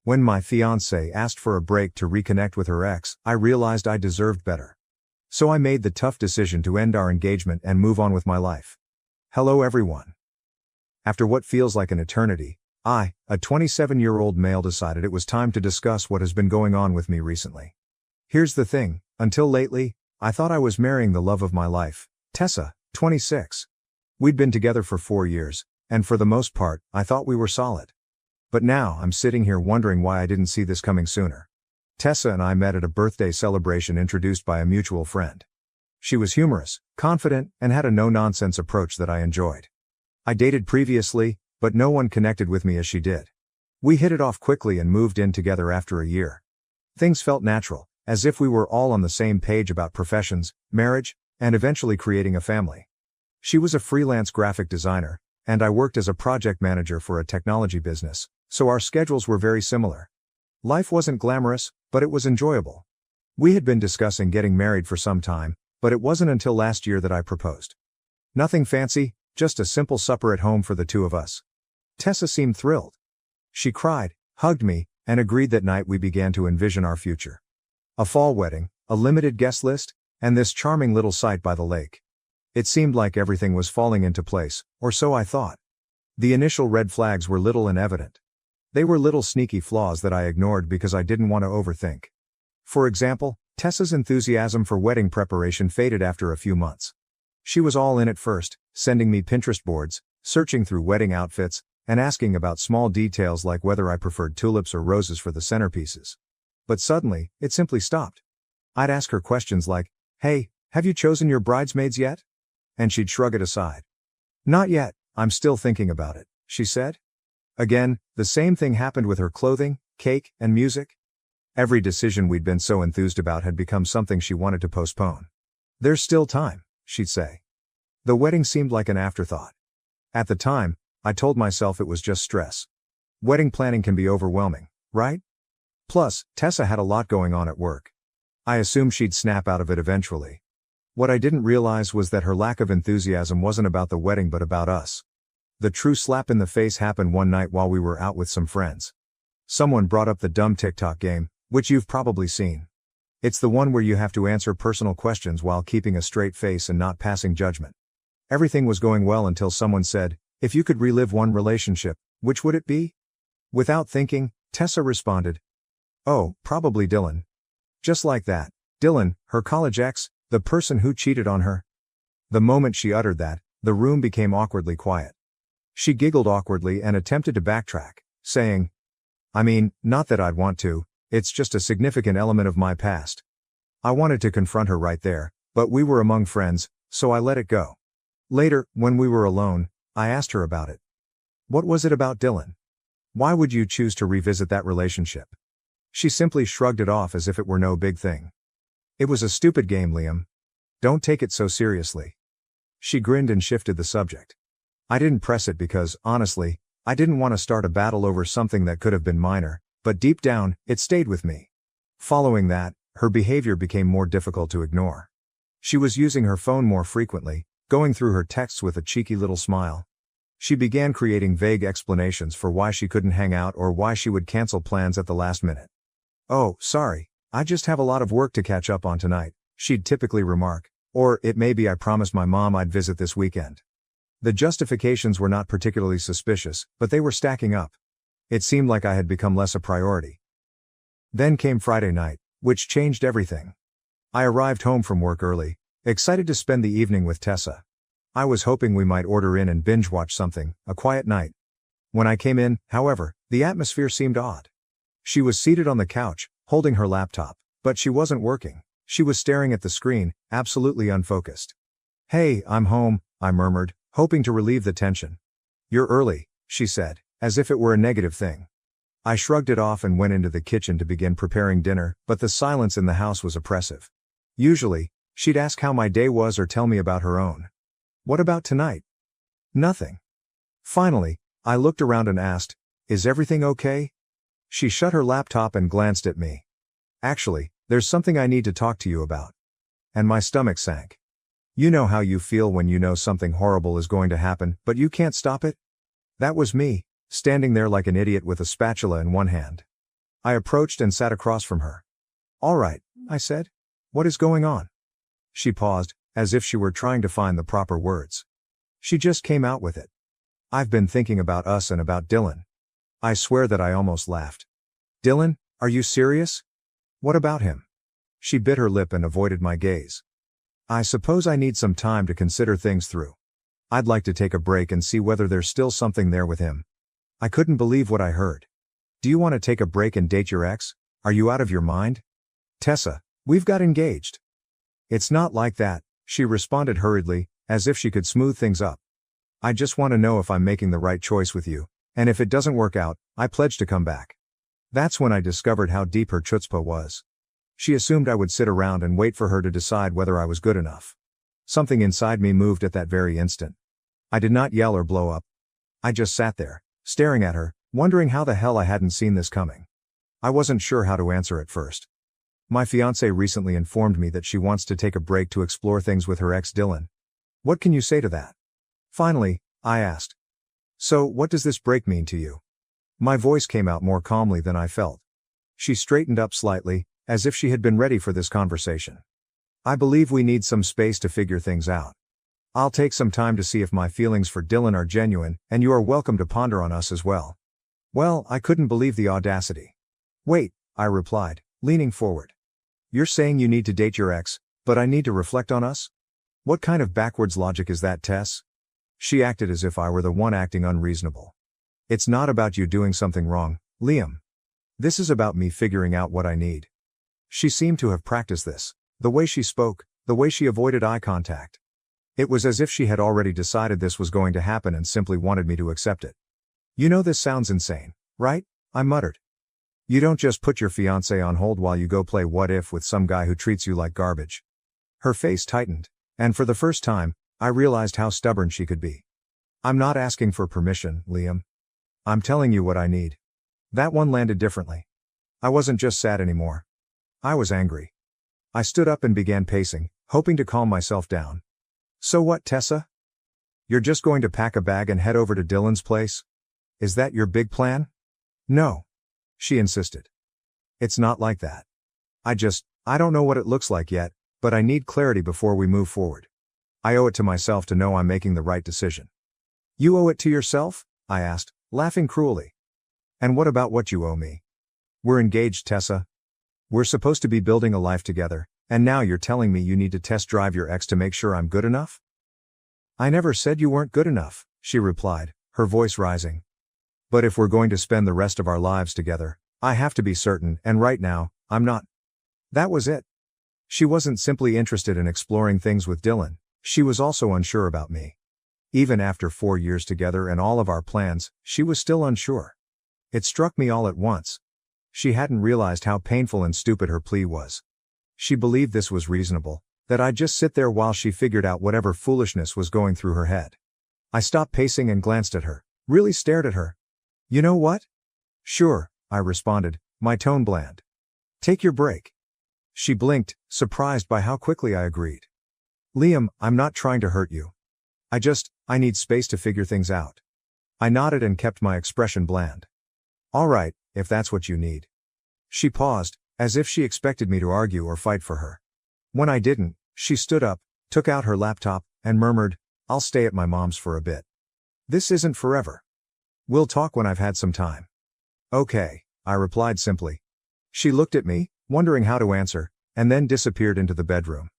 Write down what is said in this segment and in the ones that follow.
When my fiancée asked for a break to reconnect with her ex, I realized I deserved better. So I made the tough decision to end our engagement and move on with my life. Hello everyone. After what feels like an eternity, I, a 27-year-old male, decided it was time to discuss what has been going on with me recently. Here's the thing, until lately, I thought I was marrying the love of my life, Tessa, 26. We'd been together for 4 years, and for the most part, I thought we were solid. But now I'm sitting here wondering why I didn't see this coming sooner. Tessa and I met at a birthday celebration introduced by a mutual friend. She was humorous, confident, and had a no-nonsense approach that I enjoyed. I dated previously, but no one connected with me as she did. We hit it off quickly and moved in together after a year. Things felt natural, as if we were all on the same page about professions, marriage, and eventually creating a family. She was a freelance graphic designer, and I worked as a project manager for a technology business, so our schedules were very similar. Life wasn't glamorous, but it was enjoyable. We had been discussing getting married for some time, but it wasn't until last year that I proposed. Nothing fancy, just a simple supper at home for the two of us. Tessa seemed thrilled. She cried, hugged me, and agreed that night we began to envision our future. A fall wedding, a limited guest list, and this charming little site by the lake. It seemed like everything was falling into place, or so I thought. The initial red flags were little and evident. They were little sneaky flaws that I ignored because I didn't want to overthink. For example, Tessa's enthusiasm for wedding preparation faded after a few months. She was all in at first, sending me Pinterest boards, searching through wedding outfits, and asking about small details like whether I preferred tulips or roses for the centerpieces. But suddenly, it simply stopped. I'd ask her questions like, "Hey, have you chosen your bridesmaids yet?" And she'd shrug it aside. "Not yet, I'm still thinking about it," she said. Again, the same thing happened with her clothing, cake, and music. Every decision we'd been so enthused about had become something she wanted to postpone. "There's still time," she'd say. The wedding seemed like an afterthought. At the time, I told myself it was just stress. Wedding planning can be overwhelming, right? Plus, Tessa had a lot going on at work. I assumed she'd snap out of it eventually. What I didn't realize was that her lack of enthusiasm wasn't about the wedding but about us. The true slap in the face happened one night while we were out with some friends. Someone brought up the dumb TikTok game, which you've probably seen. It's the one where you have to answer personal questions while keeping a straight face and not passing judgment. Everything was going well until someone said, "If you could relive one relationship, which would it be?" Without thinking, Tessa responded, "Oh, probably Dylan." Just like that. Dylan, her college ex, the person who cheated on her. The moment she uttered that, the room became awkwardly quiet. She giggled awkwardly and attempted to backtrack, saying, "I mean, not that I'd want to, it's just a significant element of my past." I wanted to confront her right there, but we were among friends, so I let it go. Later, when we were alone, I asked her about it. What was it about Dylan? Why would you choose to revisit that relationship? She simply shrugged it off as if it were no big thing. "It was a stupid game, Liam. Don't take it so seriously." She grinned and shifted the subject. I didn't press it because, honestly, I didn't want to start a battle over something that could have been minor, but deep down, it stayed with me. Following that, her behavior became more difficult to ignore. She was using her phone more frequently, going through her texts with a cheeky little smile. She began creating vague explanations for why she couldn't hang out or why she would cancel plans at the last minute. "Oh, sorry, I just have a lot of work to catch up on tonight," she'd typically remark, or it may be I promised my mom I'd visit this weekend. The justifications were not particularly suspicious, but they were stacking up. It seemed like I had become less a priority. Then came Friday night, which changed everything. I arrived home from work early, excited to spend the evening with Tessa. I was hoping we might order in and binge watch something, a quiet night. When I came in, however, the atmosphere seemed odd. She was seated on the couch, holding her laptop, but she wasn't working. She was staring at the screen, absolutely unfocused. "Hey, I'm home," I murmured, hoping to relieve the tension. "You're early," she said, as if it were a negative thing. I shrugged it off and went into the kitchen to begin preparing dinner, but the silence in the house was oppressive. Usually, she'd ask how my day was or tell me about her own. What about tonight? Nothing. Finally, I looked around and asked, "Is everything okay?" She shut her laptop and glanced at me. "Actually, there's something I need to talk to you about." And my stomach sank. You know how you feel when you know something horrible is going to happen, but you can't stop it? That was me, standing there like an idiot with a spatula in one hand. I approached and sat across from her. All right, I said. What is going on? She paused, as if she were trying to find the proper words. She just came out with it. I've been thinking about us and about Dylan. I swear that I almost laughed. Dylan, are you serious? What about him? She bit her lip and avoided my gaze. I suppose I need some time to consider things through. I'd like to take a break and see whether there's still something there with him. I couldn't believe what I heard. Do you want to take a break and date your ex? Are you out of your mind? Tessa, we've got engaged. It's not like that, she responded hurriedly, as if she could smooth things up. I just want to know if I'm making the right choice with you, and if it doesn't work out, I pledge to come back. That's when I discovered how deep her chutzpah was. She assumed I would sit around and wait for her to decide whether I was good enough. Something inside me moved at that very instant. I did not yell or blow up. I just sat there, staring at her, wondering how the hell I hadn't seen this coming. I wasn't sure how to answer at first. My fiancée recently informed me that she wants to take a break to explore things with her ex Dylan. What can you say to that? Finally, I asked. So, what does this break mean to you? My voice came out more calmly than I felt. She straightened up slightly, as if she had been ready for this conversation. I believe we need some space to figure things out. I'll take some time to see if my feelings for Dylan are genuine, and you are welcome to ponder on us as well. Well, I couldn't believe the audacity. Wait, I replied, leaning forward. You're saying you need to date your ex, but I need to reflect on us? What kind of backwards logic is that, Tess? She acted as if I were the one acting unreasonable. It's not about you doing something wrong, Liam. This is about me figuring out what I need. She seemed to have practiced this, the way she spoke, the way she avoided eye contact. It was as if she had already decided this was going to happen and simply wanted me to accept it. You know this sounds insane, right? I muttered. You don't just put your fiancé on hold while you go play what if with some guy who treats you like garbage. Her face tightened, and for the first time, I realized how stubborn she could be. I'm not asking for permission, Liam. I'm telling you what I need. That one landed differently. I wasn't just sad anymore. I was angry. I stood up and began pacing, hoping to calm myself down. So what, Tessa? You're just going to pack a bag and head over to Dylan's place? Is that your big plan? No. She insisted. It's not like that. I don't know what it looks like yet, but I need clarity before we move forward. I owe it to myself to know I'm making the right decision. You owe it to yourself? I asked, laughing cruelly. And what about what you owe me? We're engaged, Tessa. We're supposed to be building a life together, and now you're telling me you need to test drive your ex to make sure I'm good enough? I never said you weren't good enough, she replied, her voice rising. But if we're going to spend the rest of our lives together, I have to be certain, and right now, I'm not. That was it. She wasn't simply interested in exploring things with Dylan, she was also unsure about me. Even after 4 years together and all of our plans, she was still unsure. It struck me all at once. She hadn't realized how painful and stupid her plea was. She believed this was reasonable, that I'd just sit there while she figured out whatever foolishness was going through her head. I stopped pacing and glanced at her, really stared at her. You know what? Sure, I responded, my tone bland. Take your break. She blinked, surprised by how quickly I agreed. Liam, I'm not trying to hurt you. I need space to figure things out. I nodded and kept my expression bland. All right, if that's what you need. She paused, as if she expected me to argue or fight for her. When I didn't, she stood up, took out her laptop, and murmured, I'll stay at my mom's for a bit. This isn't forever. We'll talk when I've had some time. Okay, I replied simply. She looked at me, wondering how to answer, and then disappeared into the bedroom.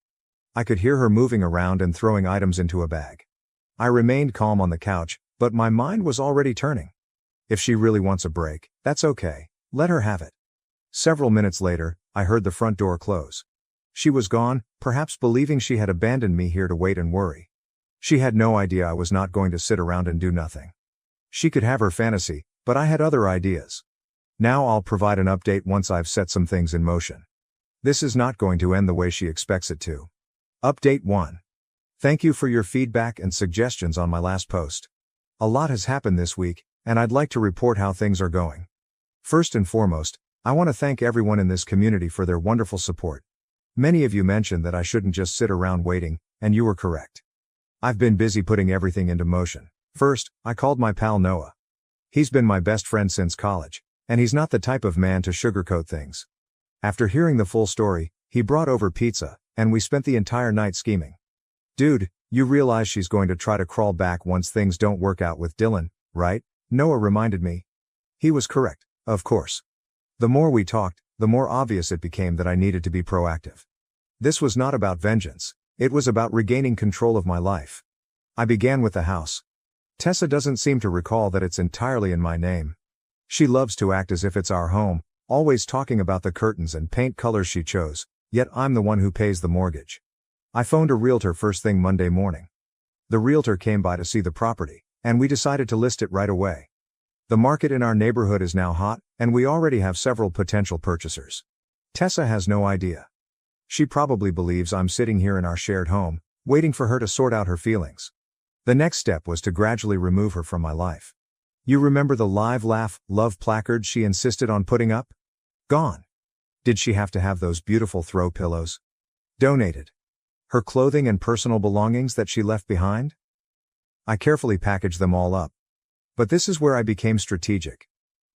I could hear her moving around and throwing items into a bag. I remained calm on the couch, but my mind was already turning. If she really wants a break, that's okay, let her have it. Several minutes later, I heard the front door close. She was gone, perhaps believing she had abandoned me here to wait and worry. She had no idea I was not going to sit around and do nothing. She could have her fantasy, but I had other ideas. Now I'll provide an update once I've set some things in motion. This is not going to end the way she expects it to. Update 1. Thank you for your feedback and suggestions on my last post. A lot has happened this week, and I'd like to report how things are going. First and foremost, I want to thank everyone in this community for their wonderful support. Many of you mentioned that I shouldn't just sit around waiting, and you were correct. I've been busy putting everything into motion. First, I called my pal Noah. He's been my best friend since college, And he's not the type of man to sugarcoat things. After hearing the full story, he brought over pizza, and we spent the entire night scheming. Dude, you realize she's going to try to crawl back once things don't work out with Dylan, right? Noah reminded me. He was correct, of course. The more we talked, the more obvious it became that I needed to be proactive. This was not about vengeance, it was about regaining control of my life. I began with the house. Tessa doesn't seem to recall that it's entirely in my name. She loves to act as if it's our home, always talking about the curtains and paint colors she chose, yet I'm the one who pays the mortgage. I phoned a realtor first thing Monday morning. The realtor came by to see the property, and we decided to list it right away. The market in our neighborhood is now hot, and we already have several potential purchasers. Tessa has no idea. She probably believes I'm sitting here in our shared home, waiting for her to sort out her feelings. The next step was to gradually remove her from my life. You remember the live laugh, love placard she insisted on putting up? Gone. Did she have to have those beautiful throw pillows? Donated. Her clothing and personal belongings that she left behind? I carefully packaged them all up. But this is where I became strategic.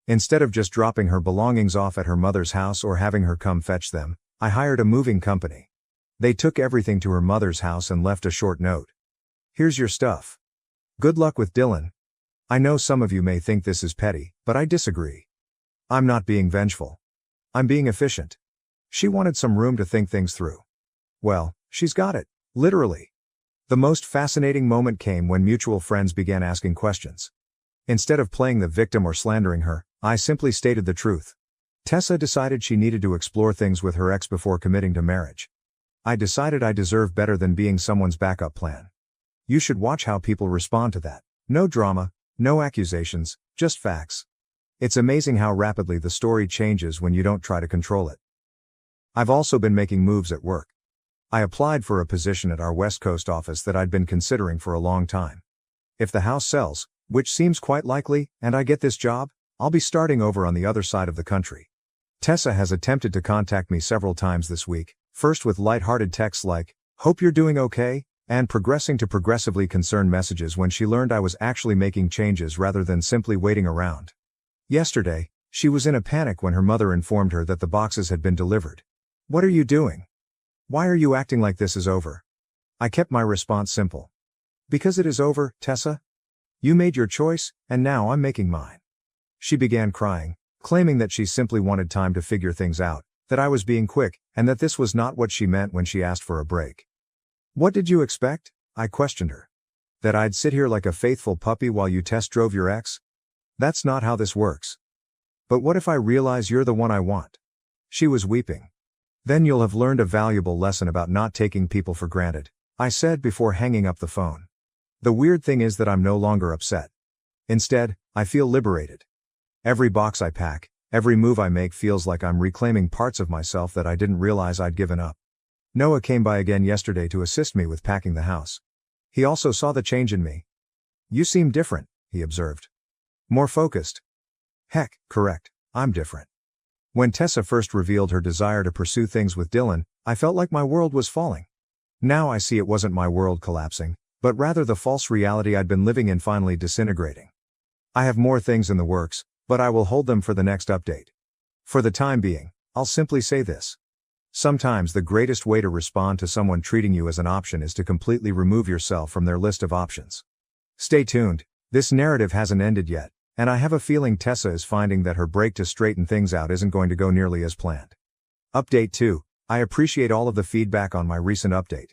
Instead of just dropping her belongings off at her mother's house or having her come fetch them, I hired a moving company. They took everything to her mother's house and left a short note. Here's your stuff. Good luck with Dylan. I know some of you may think this is petty, but I disagree. I'm not being vengeful. I'm being efficient. She wanted some room to think things through. Well, she's got it, literally. The most fascinating moment came when mutual friends began asking questions. Instead of playing the victim or slandering her, I simply stated the truth. Tessa decided she needed to explore things with her ex before committing to marriage. I decided I deserve better than being someone's backup plan. You should watch how people respond to that. No drama, no accusations, just facts. It's amazing how rapidly the story changes when you don't try to control it. I've also been making moves at work. I applied for a position at our West Coast office that I'd been considering for a long time. If the house sells, which seems quite likely, and I get this job, I'll be starting over on the other side of the country. Tessa has attempted to contact me several times this week, first with light-hearted texts like, "Hope you're doing okay," and progressing to progressively concerned messages when she learned I was actually making changes rather than simply waiting around. Yesterday, she was in a panic when her mother informed her that the boxes had been delivered. "What are you doing? Why are you acting like this is over?" I kept my response simple. "Because it is over, Tessa. You made your choice, and now I'm making mine." She began crying, claiming that she simply wanted time to figure things out, that I was being quick, and that this was not what she meant when she asked for a break. "What did you expect?" I questioned her. "That I'd sit here like a faithful puppy while you test drove your ex? That's not how this works." "But what if I realize you're the one I want?" She was weeping. "Then you'll have learned a valuable lesson about not taking people for granted," I said before hanging up the phone. The weird thing is that I'm no longer upset. Instead, I feel liberated. Every box I pack, every move I make feels like I'm reclaiming parts of myself that I didn't realize I'd given up. Noah came by again yesterday to assist me with packing the house. He also saw the change in me. "You seem different," he observed. "More focused." Heck, correct, I'm different. When Tessa first revealed her desire to pursue things with Dylan, I felt like my world was falling. Now I see it wasn't my world collapsing, but rather the false reality I'd been living in finally disintegrating. I have more things in the works, but I will hold them for the next update. For the time being, I'll simply say this. Sometimes the greatest way to respond to someone treating you as an option is to completely remove yourself from their list of options. Stay tuned, this narrative hasn't ended yet, and I have a feeling Tessa is finding that her break to straighten things out isn't going to go nearly as planned. Update 2. I appreciate all of the feedback on my recent update.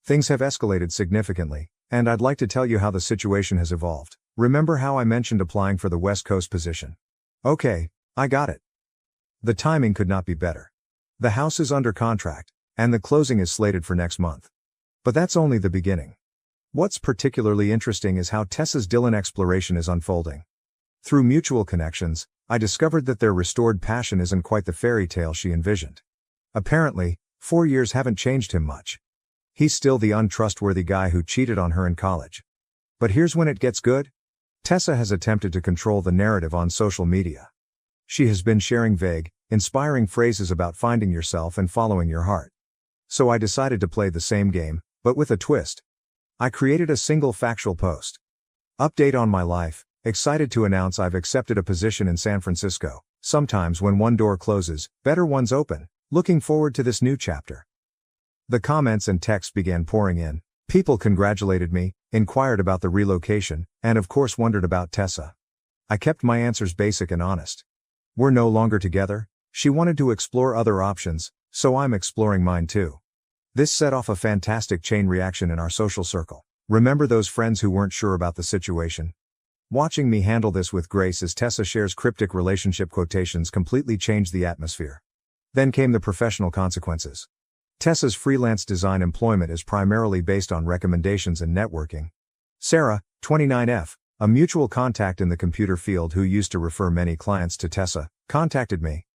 Things have escalated significantly, and I'd like to tell you how the situation has evolved. Remember how I mentioned applying for the West Coast position? Okay, I got it. The timing could not be better. The house is under contract, and the closing is slated for next month. But that's only the beginning. What's particularly interesting is how Tessa's Dylan exploration is unfolding. Through mutual connections, I discovered that their restored passion isn't quite the fairy tale she envisioned. Apparently, 4 years haven't changed him much. He's still the untrustworthy guy who cheated on her in college. But here's when it gets good. Tessa has attempted to control the narrative on social media. She has been sharing vague, inspiring phrases about finding yourself and following your heart. So I decided to play the same game, but with a twist. I created a single factual post. Update on my life, excited to announce I've accepted a position in San Francisco, Sometimes when one door closes, better ones open. Looking forward to this new chapter. The comments and texts began pouring in. People congratulated me, inquired about the relocation, and of course wondered about Tessa. I kept my answers basic and honest. We're no longer together. She wanted to explore other options, so I'm exploring mine too. This set off a fantastic chain reaction in our social circle. Remember those friends who weren't sure about the situation? Watching me handle this with grace as Tessa shares cryptic relationship quotations completely changed the atmosphere. Then came the professional consequences. Tessa's freelance design employment is primarily based on recommendations and networking. Sarah, 29F, a mutual contact in the computer field who used to refer many clients to Tessa, contacted me.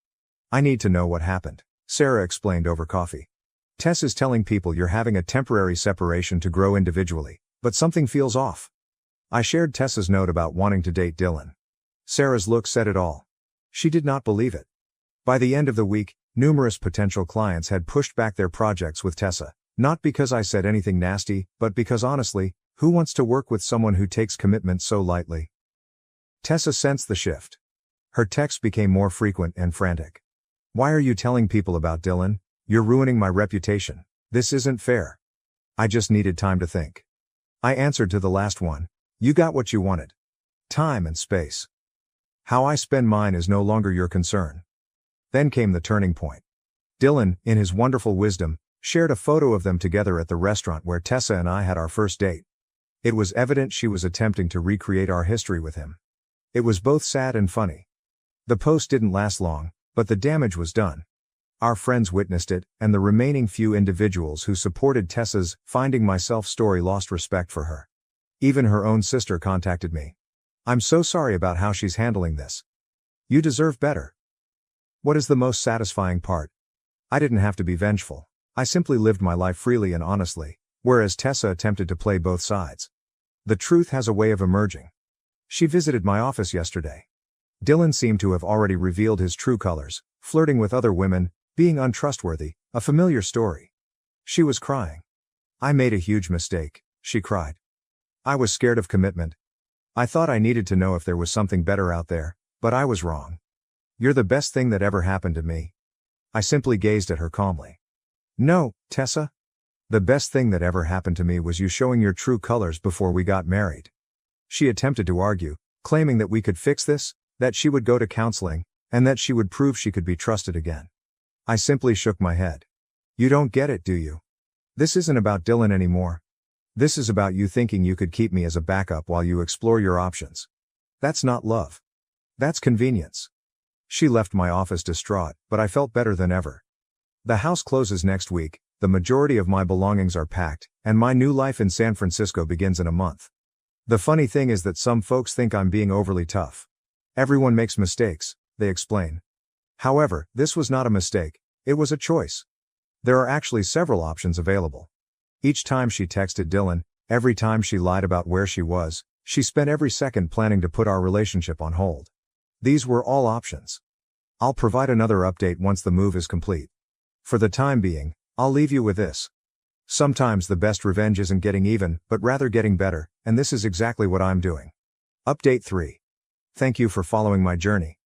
I need to know what happened, Sarah explained over coffee. Tess is telling people you're having a temporary separation to grow individually, but something feels off. I shared Tessa's note about wanting to date Dylan. Sarah's look said it all. She did not believe it. By the end of the week, numerous potential clients had pushed back their projects with Tessa, not because I said anything nasty, but because honestly, who wants to work with someone who takes commitment so lightly? Tessa sensed the shift. Her texts became more frequent and frantic. Why are you telling people about Dylan? You're ruining my reputation. This isn't fair. I just needed time to think. I answered to the last one. You got what you wanted. Time and space. How I spend mine is no longer your concern. Then came the turning point. Dylan, in his wonderful wisdom, shared a photo of them together at the restaurant where Tessa and I had our first date. It was evident she was attempting to recreate our history with him. It was both sad and funny. The post didn't last long, but the damage was done. Our friends witnessed it, and the remaining few individuals who supported Tessa's "finding myself" story lost respect for her. Even her own sister contacted me. I'm so sorry about how she's handling this. You deserve better. What is the most satisfying part? I didn't have to be vengeful. I simply lived my life freely and honestly, whereas Tessa attempted to play both sides. The truth has a way of emerging. She visited my office yesterday. Dylan seemed to have already revealed his true colors, flirting with other women, being untrustworthy, a familiar story. She was crying. I made a huge mistake, she cried. I was scared of commitment. I thought I needed to know if there was something better out there, but I was wrong. You're the best thing that ever happened to me. I simply gazed at her calmly. No, Tessa. The best thing that ever happened to me was you showing your true colors before we got married. She attempted to argue, claiming that we could fix this, that she would go to counseling, and that she would prove she could be trusted again. I simply shook my head. You don't get it, do you? This isn't about Dylan anymore. This is about you thinking you could keep me as a backup while you explore your options. That's not love. That's convenience. She left my office distraught, but I felt better than ever. The house closes next week, the majority of my belongings are packed, and my new life in San Francisco begins in a month. The funny thing is that some folks think I'm being overly tough. Everyone makes mistakes, they explain. However, this was not a mistake, it was a choice. There are actually several options available. Each time she texted Dylan, every time she lied about where she was, she spent every second planning to put our relationship on hold. These were all options. I'll provide another update once the move is complete. For the time being, I'll leave you with this. Sometimes the best revenge isn't getting even, but rather getting better, and this is exactly what I'm doing. Update 3. Thank you for following my journey.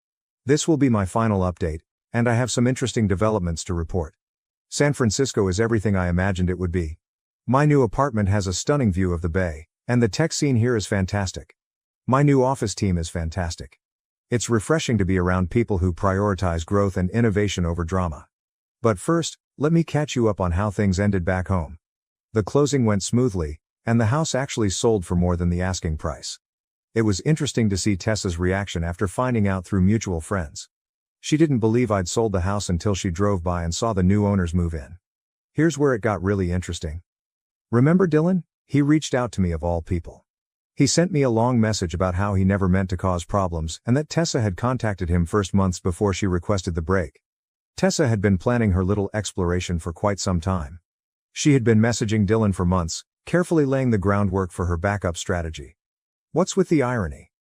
This will be my final update, and I have some interesting developments to report. San Francisco is everything I imagined it would be. My new apartment has a stunning view of the bay, and the tech scene here is fantastic. My new office team is fantastic. It's refreshing to be around people who prioritize growth and innovation over drama. But first, let me catch you up on how things ended back home. The closing went smoothly, and the house actually sold for more than the asking price. It was interesting to see Tessa's reaction after finding out through mutual friends. She didn't believe I'd sold the house until she drove by and saw the new owners move in. Here's where it got really interesting. Remember Dylan? He reached out to me of all people. He sent me a long message about how he never meant to cause problems and that Tessa had contacted him first months before she requested the break. Tessa had been planning her little exploration for quite some time. She had been messaging Dylan for months, carefully laying the groundwork for her backup strategy. What's with the irony?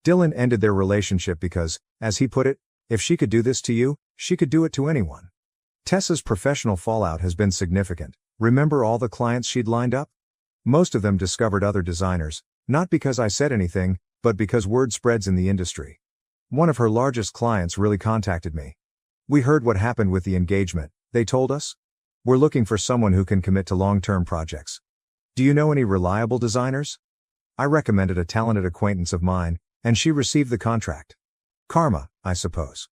Dylan ended their relationship because, as he put it, if she could do this to you, she could do it to anyone. Tessa's professional fallout has been significant. Remember all the clients she'd lined up? Most of them discovered other designers, not because I said anything, but because word spreads in the industry. One of her largest clients really contacted me. We heard what happened with the engagement, they told us. We're looking for someone who can commit to long-term projects. Do you know any reliable designers? I recommended a talented acquaintance of mine, and she received the contract. Karma, I suppose.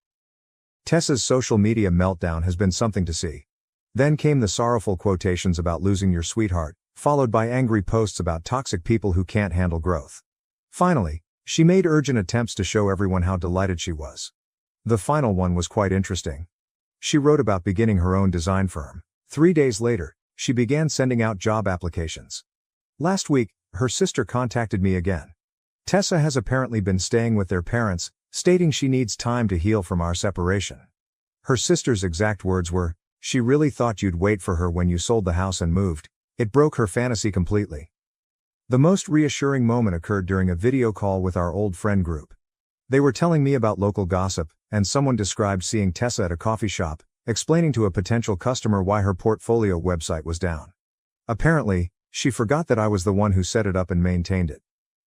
Tessa's social media meltdown has been something to see. Then came the sorrowful quotations about losing your sweetheart, followed by angry posts about toxic people who can't handle growth. Finally, she made urgent attempts to show everyone how delighted she was. The final one was quite interesting. She wrote about beginning her own design firm. 3 days later, she began sending out job applications. Last week, her sister contacted me again. Tessa has apparently been staying with their parents, stating she needs time to heal from our separation. Her sister's exact words were, "She really thought you'd wait for her when you sold the house and moved. It broke her fantasy completely." The most reassuring moment occurred during a video call with our old friend group. They were telling me about local gossip, and someone described seeing Tessa at a coffee shop, explaining to a potential customer why her portfolio website was down. Apparently, she forgot that I was the one who set it up and maintained it.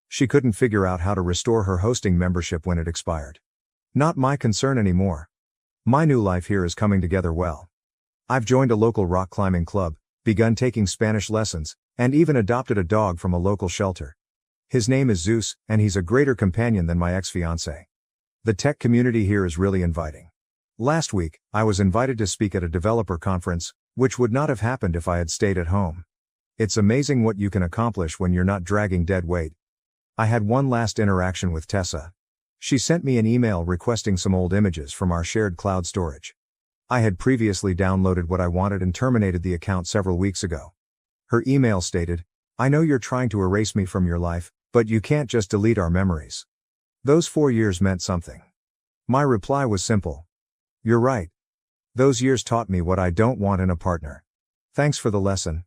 She couldn't figure out how to restore her hosting membership when it expired. Not my concern anymore. My new life here is coming together well. I've joined a local rock climbing club, begun taking Spanish lessons, and even adopted a dog from a local shelter. His name is Zeus, and he's a greater companion than my ex-fiancée. The tech community here is really inviting. Last week, I was invited to speak at a developer conference, which would not have happened if I had stayed at home. It's amazing what you can accomplish when you're not dragging dead weight. I had one last interaction with Tessa. She sent me an email requesting some old images from our shared cloud storage. I had previously downloaded what I wanted and terminated the account several weeks ago. Her email stated, "I know you're trying to erase me from your life, but you can't just delete our memories. Those 4 years meant something." My reply was simple. You're right. Those years taught me what I don't want in a partner. Thanks for the lesson.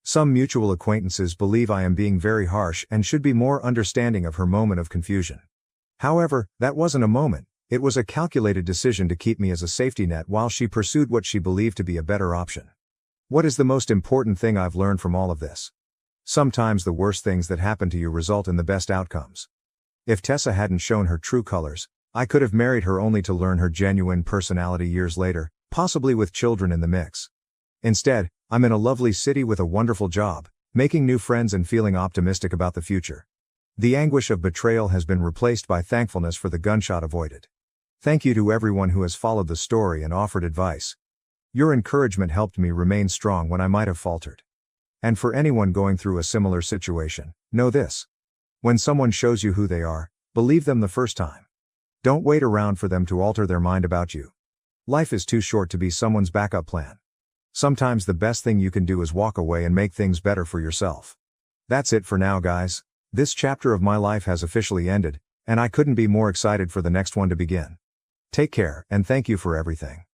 Some mutual acquaintances believe I am being very harsh and should be more understanding of her moment of confusion. However, that wasn't a moment, it was a calculated decision to keep me as a safety net while she pursued what she believed to be a better option. What is the most important thing I've learned from all of this? Sometimes the worst things that happen to you result in the best outcomes. If Tessa hadn't shown her true colors, I could have married her only to learn her genuine personality years later, possibly with children in the mix. Instead, I'm in a lovely city with a wonderful job, making new friends and feeling optimistic about the future. The anguish of betrayal has been replaced by thankfulness for the gunshot avoided. Thank you to everyone who has followed the story and offered advice. Your encouragement helped me remain strong when I might have faltered. And for anyone going through a similar situation, know this. When someone shows you who they are, believe them the first time. Don't wait around for them to alter their mind about you. Life is too short to be someone's backup plan. Sometimes the best thing you can do is walk away and make things better for yourself. That's it for now, guys. This chapter of my life has officially ended, and I couldn't be more excited for the next one to begin. Take care, and thank you for everything.